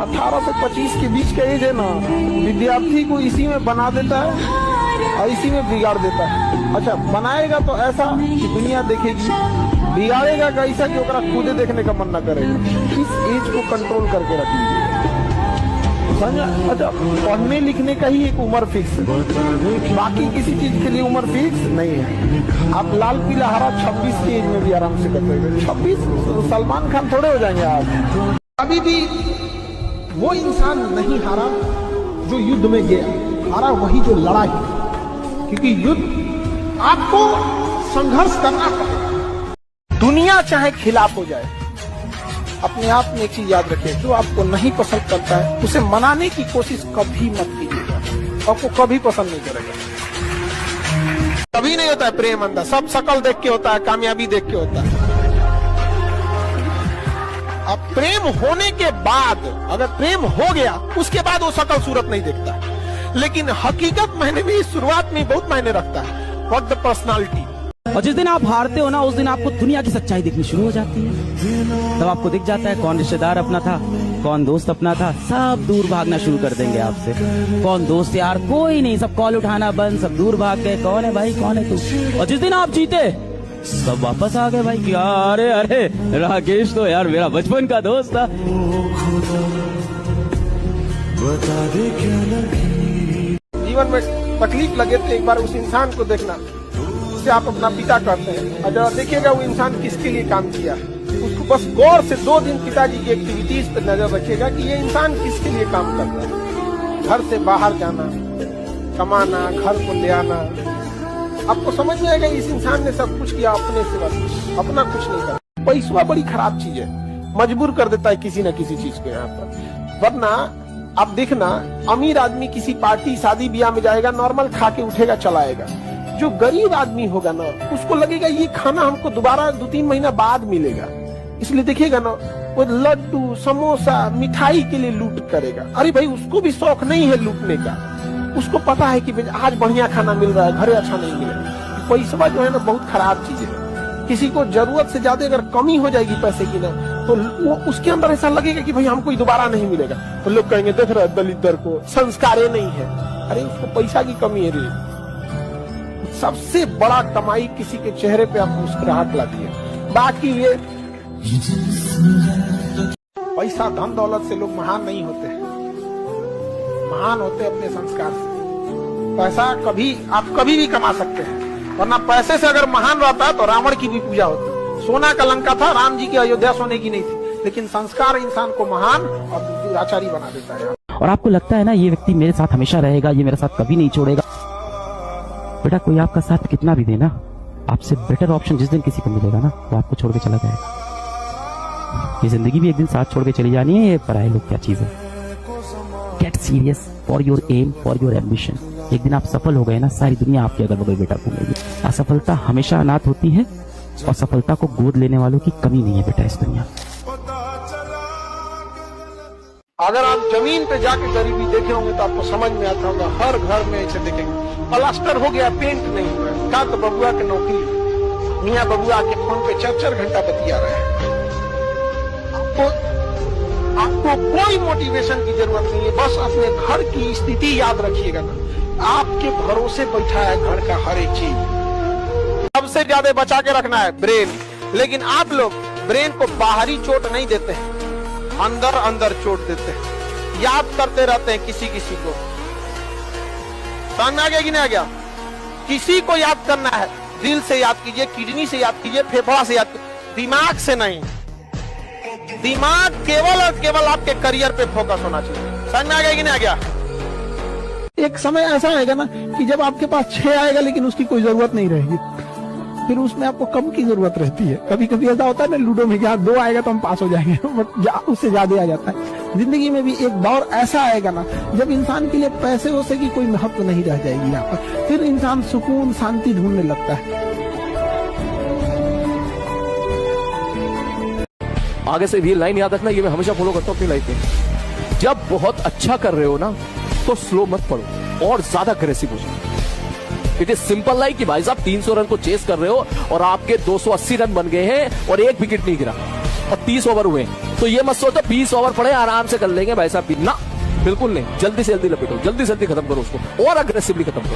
18 से 25 के बीच का एज है ना, विद्यार्थी को इसी में बना देता है और इसी में बिगाड़ देता है। अच्छा, बनाएगा तो ऐसा कि दुनिया देखेगी, बिगाड़ेगा कैसा कि ओकरा खुदे देखने का मन न करेगा। इस एज को कंट्रोल करके रख लीजिए। अच्छा, पढ़ने लिखने का ही एक उम्र फिक्स है, बाकी किसी चीज के लिए उम्र फिक्स नहीं है। आप लाल पीला हरा 26 की एज में भी आराम से कर सकते। 26 सलमान खान थोड़े हो जाएंगे आप। अभी भी वो इंसान नहीं हारा जो युद्ध में गया, हारा वही जो लड़ा है, क्योंकि युद्ध आपको संघर्ष करना पड़ेगा। दुनिया चाहे खिलाफ हो जाए, अपने आप में एक चीज याद रखिए, जो आपको नहीं पसंद करता है उसे मनाने की कोशिश कभी मत कीजिएगा, आपको कभी पसंद नहीं करेगा। कभी नहीं होता है प्रेम अंदर, सब शकल देख के होता है, कामयाबी देख के होता है। अब प्रेम होने के बाद, अगर प्रेम हो गया उसके बाद वो शकल सूरत नहीं देखता है, लेकिन हकीकत मायने में, शुरुआत में बहुत मायने रखता है, व्हाट द पर्सनालिटी। और जिस दिन आप हारते हो ना, उस दिन आपको दुनिया की सच्चाई दिखनी शुरू हो जाती है। तब आपको दिख जाता है कौन रिश्तेदार अपना था, कौन दोस्त अपना था। सब दूर भागना शुरू कर देंगे आपसे। कौन दोस्त यार, कोई नहीं, सब कॉल उठाना बंद, सब दूर भाग गए। कौन है भाई, कौन है तू। और जिस दिन आप जीते सब वापस आ गए भाई। क्या, अरे अरे राकेश तो यार मेरा बचपन का दोस्त था। जीवन में तकलीफ लगे तो एक बार उस इंसान को देखना जिसे आप अपना पिता कहते हैं, और जब देखिएगा वो इंसान किसके लिए काम किया, उसको बस गौर से 2 दिन पिताजी की एक्टिविटीज पर नजर रखिएगा कि ये इंसान किसके लिए काम करता है। घर से बाहर जाना, कमाना, घर को ले आना, आपको समझ में आएगा इस इंसान ने सब कुछ किया अपने से, बस अपना कुछ नहीं करा। पैसा बड़ी खराब चीज है, मजबूर कर देता है किसी न किसी चीज को यहाँ पर। वरना आप देखना, अमीर आदमी किसी पार्टी शादी ब्याह में जाएगा, नॉर्मल खा के उठेगा चलाएगा। जो गरीब आदमी होगा ना, उसको लगेगा ये खाना हमको दोबारा 2-3 महीना बाद मिलेगा, इसलिए देखिएगा ना वो लड्डू समोसा मिठाई के लिए लूट करेगा। अरे भाई, उसको भी शौक नहीं है लूटने का, उसको पता है कि आज बढ़िया खाना मिल रहा है, घरे अच्छा नहीं मिलेगा। पैसा जो है ना बहुत खराब चीज है। किसी को जरूरत से ज्यादा अगर कमी हो जाएगी पैसे की ना, तो वो उसके अंदर ऐसा लगेगा कि भाई हमको दोबारा नहीं मिलेगा, तो लोग कहेंगे देख रहे दलित को संस्कारे नहीं है। अरे उसको पैसा की कमी है रे। सबसे बड़ा कमाई किसी के चेहरे पे आप मुस्कुराहट लाती है। बाकी ये पैसा धन दौलत से लोग महान नहीं होते हैं, महान होते अपने संस्कार से। पैसा आप कभी भी कमा सकते हैं, वरना पैसे से अगर महान रहता है तो रावण की भी पूजा होती। सोना का लंका था, राम जी की अयोध्या सोने की नहीं थी, लेकिन संस्कार इंसान को महान और दुराचारी बना देता है। और आपको लगता है ना ये व्यक्ति मेरे साथ हमेशा रहेगा, ये मेरे साथ कभी नहीं छोड़ेगा। बेटा, कोई आपका साथ कितना भी देना, आपसे बेटर ऑप्शन जिस दिन किसी को मिलेगा ना, वो आपको छोड़ के चला जाएगा। ये जिंदगी भी एक दिन साथ छोड़ के चली जानी है। ये पराये लोग क्या चीज है। Get serious for your am, for your ambition. एक दिन आप सफल हो गए ना, सारी दुनिया आपके अगल बगल बेटा घूमेगी। असफलता हमेशा अनाथ होती है, और सफलता को गोद लेने वालों की कमी नहीं है बेटा इस दुनिया में। अगर आप जमीन पे जाके गरीबी देखे होंगे तो आपको समझ में आता होगा, हर घर में ऐसे देखेंगे प्लास्टर हो गया, पेंट नहीं हुआ। का तो बबुआ की नौकरी, मियाँ बबुआ के फोन पे 4-4 घंटा बतिया रहे हैं। आपको कोई मोटिवेशन की जरूरत नहीं है, बस अपने घर की स्थिति याद रखिएगा ना। आपके भरोसे बैठा है घर का हर एक चीज। सबसे ज्यादा बचा के रखना है ब्रेन, लेकिन आप लोग ब्रेन को बाहरी चोट नहीं देते हैं, अंदर अंदर चोट देते हैं, याद करते रहते हैं किसी को। समझ में आ गया कि नहीं आ गया? किसी को याद करना है, दिल से याद कीजिए, किडनी से याद कीजिए, फेफड़ा से याद कीजिए, दिमाग से नहीं। दिमाग केवल और केवल आपके करियर पे फोकस होना चाहिए। समझ में आ गया कि नहीं आ गया? एक समय ऐसा आएगा ना कि जब आपके पास 6 आएगा लेकिन उसकी कोई जरूरत नहीं रहेगी, फिर उसमें आपको कम की जरूरत रहती है। कभी कभी ऐसा होता है ना लूडो में, क्या 2 आएगा तो हम पास हो जाएंगे, बट उससे ज्यादा आ जाता है। जिंदगी में भी एक दौर ऐसा आएगा ना जब इंसान के लिए पैसे वैसे की कोई महत्व नहीं रह जाएगी यहाँ पर, फिर इंसान सुकून शांति ढूंढने लगता है। आगे से ये लाइन याद रखना, ये मैं हमेशा फॉलो करता हूँ अपनी लाइफ में। जब बहुत अच्छा कर रहे हो ना तो स्लो मत पढ़ो और ज्यादा अग्रेसिव हो जाओ। इट इज सिंपल लाइक कि भाई साहब 300 रन को चेस कर रहे हो और आपके 280 रन बन गए हैं और 1 विकेट नहीं गिरा और 30 ओवर हुए। तो ये मत सोचो 20 ओवर पड़े आराम से कर लेंगे भाई साहब, ना बिल्कुल नहीं। जल्दी से जल्दी लपेटो, जल्दी से जल्दी खत्म करो उसको और अग्रेसिवली खत्म करो।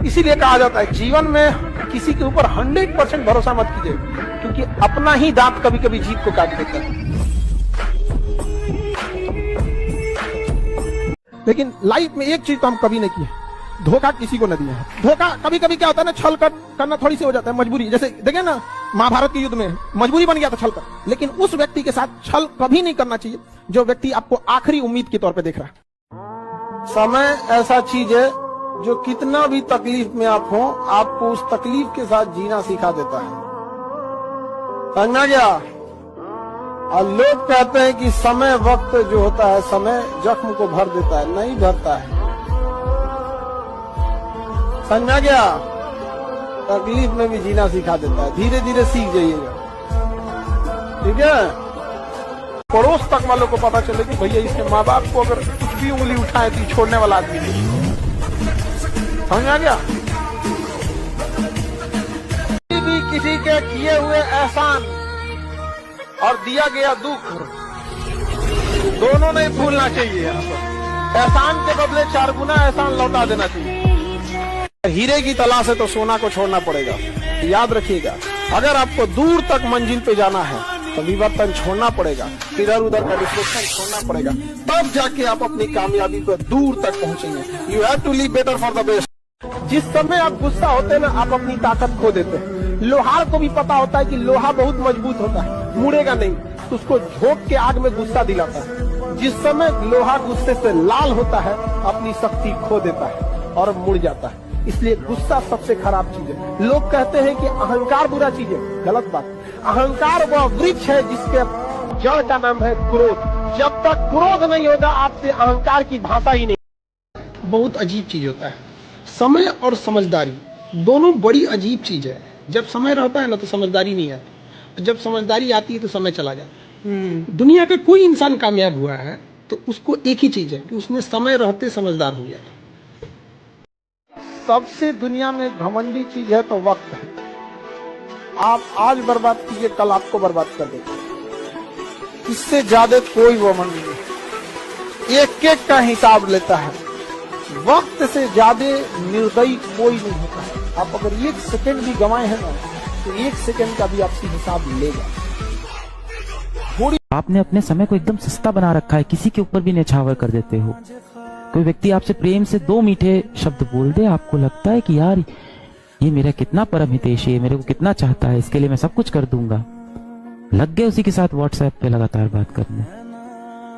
इसीलिए कहा जाता है जीवन में किसी के ऊपर 100% भरोसा मत कीजिए, क्योंकि अपना ही दांत कभी कभी जीत को काट देता है। लेकिन लाइफ में एक चीज तो हम कभी नहीं किए, धोखा किसी को न दिया है। धोखा कभी कभी क्या होता है ना, छल करना थोड़ी सी हो जाता है, मजबूरी। जैसे देखें ना महाभारत के युद्ध में मजबूरी बन गया था छल कर, लेकिन उस व्यक्ति के साथ छल कभी नहीं करना चाहिए जो व्यक्ति आपको आखिरी उम्मीद के तौर पे देख रहा है। समय ऐसा चीज है जो कितना भी तकलीफ में आप हो, आपको उस तकलीफ के साथ जीना सिखा देता है। समझा गया? और लोग कहते हैं कि समय वक्त जो होता है, समय जख्म को भर देता है, नहीं भरता है। समझा गया? तकलीफ में भी जीना सिखा देता है, धीरे धीरे सीख जाइएगा। ठीक है? पड़ोस तक वालों को पता चले कि भैया इसके माँ बाप को अगर कुछ भी उंगली उठाए तो छोड़ने वाला आदमी नहीं। समझ आ गया? किसी के किए हुए एहसान और दिया गया दुख दोनों नहीं भूलना चाहिए। एहसान के बदले 4 गुना एहसान लौटा देना चाहिए। हीरे की तलाश है तो सोना को छोड़ना पड़ेगा। याद रखिएगा, अगर आपको दूर तक मंजिल पे जाना है तो विवर्तन छोड़ना पड़ेगा, इधर उधर का डिस्ट्रैक्शन छोड़ना पड़ेगा, तब जाके आप अपनी कामयाबी को दूर तक पहुंचेंगे। You have to live better for the best. जिस समय आप गुस्सा होते हैं ना, आप अपनी ताकत खो देते हैं। लोहार को भी पता होता है कि लोहा बहुत मजबूत होता है, मुड़ेगा नहीं, तो उसको झोंक के आग में गुस्सा दिलाता है। जिस समय लोहा गुस्से से लाल होता है, अपनी शक्ति खो देता है और मुड़ जाता है। इसलिए गुस्सा सबसे खराब चीज है। लोग कहते हैं कि अहंकार बुरा चीज है, गलत बात। अहंकार वह वृक्ष है जिसके जड़ का नाम है क्रोध। जब तक क्रोध नहीं होगा, आपसे अहंकार की भाषा ही नहीं। बहुत अजीब चीज होता है समय और समझदारी, दोनों बड़ी अजीब चीज है। जब समय रहता है ना तो समझदारी नहीं आती, जब समझदारी आती है तो समय चला जाता है। दुनिया का कोई इंसान कामयाब हुआ है तो उसको एक ही चीज है कि उसने समय रहते समझदार हो गया। सबसे दुनिया में घमंडी चीज है तो वक्त है। आप आज बर्बाद कीजिए, कल आपको बर्बाद कर देगा। इससे ज्यादा कोई घमंड नहीं, एक एक का हिसाब लेता है। वक्त से ज्यादा निर्दयी कोई नहीं होता है। आप अगर 1 सेकंड भी गंवाए हैं ना, तो 1 सेकंड का भी आपसे हिसाब लेगा। आपने अपने समय को एकदम सस्ता बना रखा है, किसी के ऊपर भी न्यौछावर कर देते हो। कोई व्यक्ति आपसे प्रेम से 2 मीठे शब्द बोल दे, आपको लगता है कि यार ये मेरा कितना परम हितैषी है, मेरे को कितना चाहता है, इसके लिए मैं सब कुछ कर दूंगा। लग गए उसी के साथ व्हाट्सएप पे लगातार बात करने,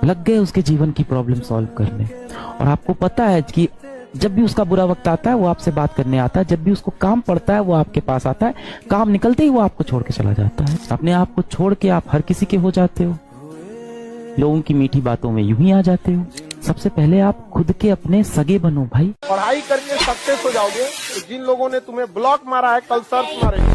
लग गए उसके जीवन की प्रॉब्लम सॉल्व करने। और आपको पता है कि जब भी उसका बुरा वक्त आता है वो आपसे बात करने आता है, जब भी उसको काम पड़ता है वो आपके पास आता है, काम निकलते ही वो आपको छोड़ के चला जाता है। अपने आप को छोड़ के आप हर किसी के हो जाते हो, लोगों की मीठी बातों में यूं ही आ जाते हो। सबसे पहले आप खुद के अपने सगे बनो भाई। पढ़ाई करके सक्सेस हो जाओगे। तो जिन लोगों ने तुम्हें ब्लॉक मारा है, कल सर्च मारेंगे।